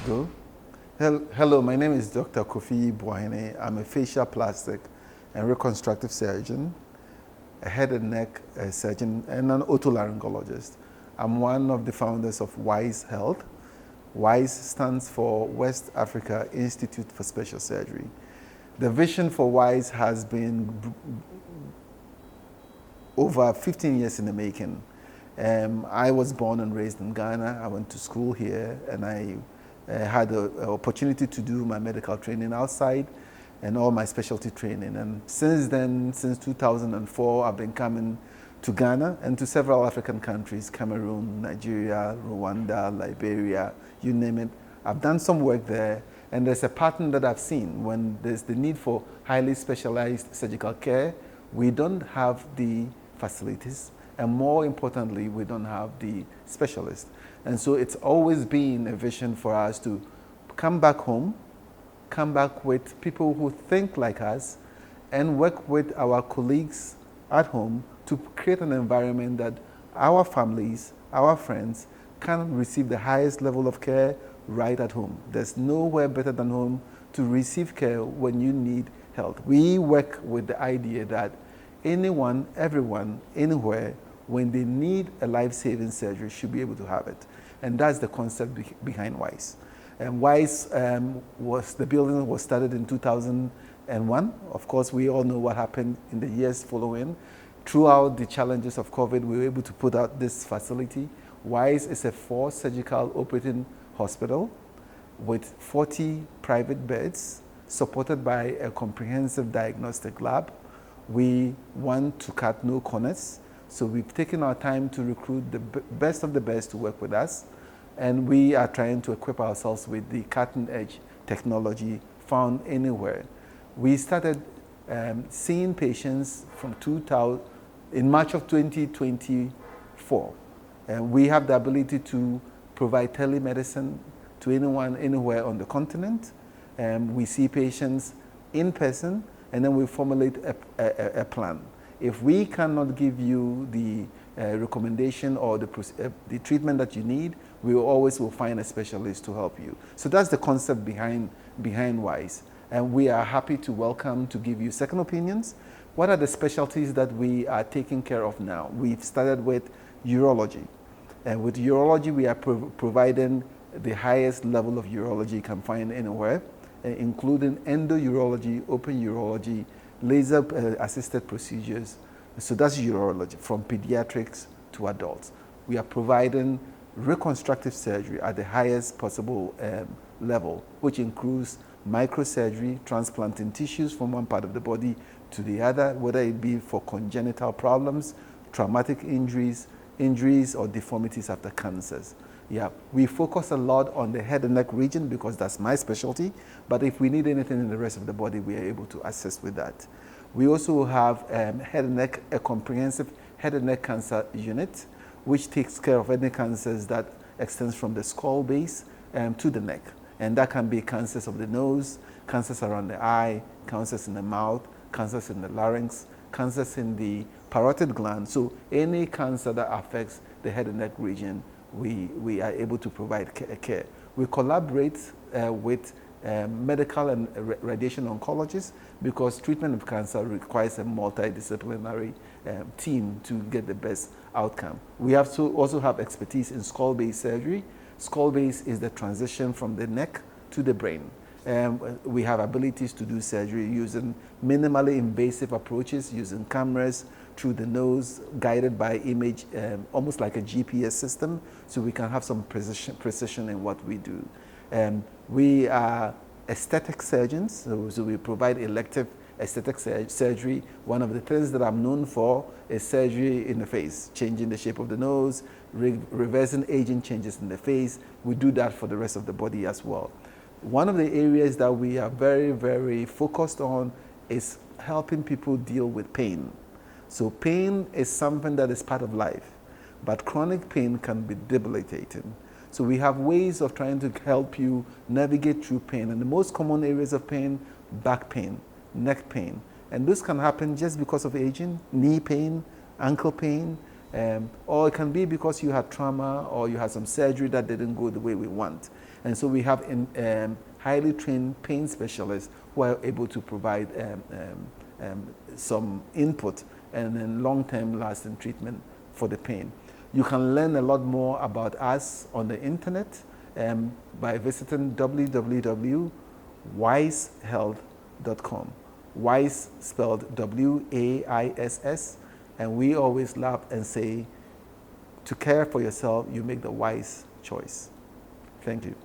Go. Hello, my name is Dr. Kofi Boahene. I'm a facial plastic and reconstructive surgeon, a head and neck surgeon, and an otolaryngologist. I'm one of the founders of WAISS Health. WAISS stands for West Africa Institute for Special Surgery. The vision for WAISS has been over 15 years in the making. I was born and raised in Ghana. I went to school here, and I had an opportunity to do my medical training outside and all my specialty training. And since then, since 2004, I've been coming to Ghana and to several African countries, Cameroon, Nigeria, Rwanda, Liberia, you name it. I've done some work there, and there's a pattern that I've seen. When there's the need for highly specialized surgical care, we don't have the facilities, and more importantly, we don't have the specialists. And so it's always been a vision for us to come back home, come back with people who think like us, and work with our colleagues at home to create an environment that our families, our friends, can receive the highest level of care right at home. There's nowhere better than home to receive care when you need health. We work with the idea that anyone, everyone, anywhere, when they need a life-saving surgery, should be able to have it. And that's the concept behind WAISS. And WAISS the building was started in 2001. Of course, we all know what happened in the years following. Throughout the challenges of COVID, we were able to put out this facility. WAISS is a 4 surgical operating hospital with 40 private beds, supported by a comprehensive diagnostic lab. We want to cut no corners. So we've taken our time to recruit the best of the best to work with us, and we are trying to equip ourselves with the cutting-edge technology found anywhere. We started seeing patients from in March of 2024. We have the ability to provide telemedicine to anyone, anywhere on the continent. We see patients in person, and then we formulate a plan. If we cannot give you the recommendation or the treatment that you need, we always will find a specialist to help you. So that's the concept behind WAISS. And we are happy to welcome to give you second opinions. What are the specialties that we are taking care of now? We've started with urology. And with urology, we are providing the highest level of urology you can find anywhere, including endourology, open urology, laser-assisted procedures. So that's urology, from pediatrics to adults. We are providing reconstructive surgery at the highest possible level, which includes microsurgery, transplanting tissues from one part of the body to the other, whether it be for congenital problems, traumatic injuries or deformities after cancers. Yeah, we focus a lot on the head and neck region because that's my specialty, but if we need anything in the rest of the body, we are able to assist with that. We also have a comprehensive head and neck cancer unit, which takes care of any cancers that extends from the skull base to the neck. And that can be cancers of the nose, cancers around the eye, cancers in the mouth, cancers in the larynx, cancers in the parotid gland. So any cancer that affects the head and neck region, we are able to provide care. We collaborate with medical and radiation oncologists because treatment of cancer requires a multidisciplinary team to get the best outcome. We have to also have expertise in skull-base surgery. Skull-base is the transition from the neck to the brain. We have abilities to do surgery using minimally invasive approaches, using cameras through the nose, guided by image, almost like a GPS system, so we can have some precision in what we do. We are aesthetic surgeons, so we provide elective aesthetic surgery. One of the things that I'm known for is surgery in the face, changing the shape of the nose, reversing aging changes in the face. We do that for the rest of the body as well. One of the areas that we are very, very focused on is helping people deal with pain. So pain is something that is part of life, but chronic pain can be debilitating. So we have ways of trying to help you navigate through pain. And the most common areas of pain, back pain, neck pain. And this can happen just because of aging, knee pain, ankle pain, or it can be because you had trauma or you had some surgery that didn't go the way we want. And so we have highly trained pain specialists who are able to provide some input and then long-term lasting treatment for the pain. You can learn a lot more about us on the internet by visiting www.waisshealth.com. WAISS spelled W-A-I-S-S, and we always laugh and say, to care for yourself, you make the wise choice. Thank you.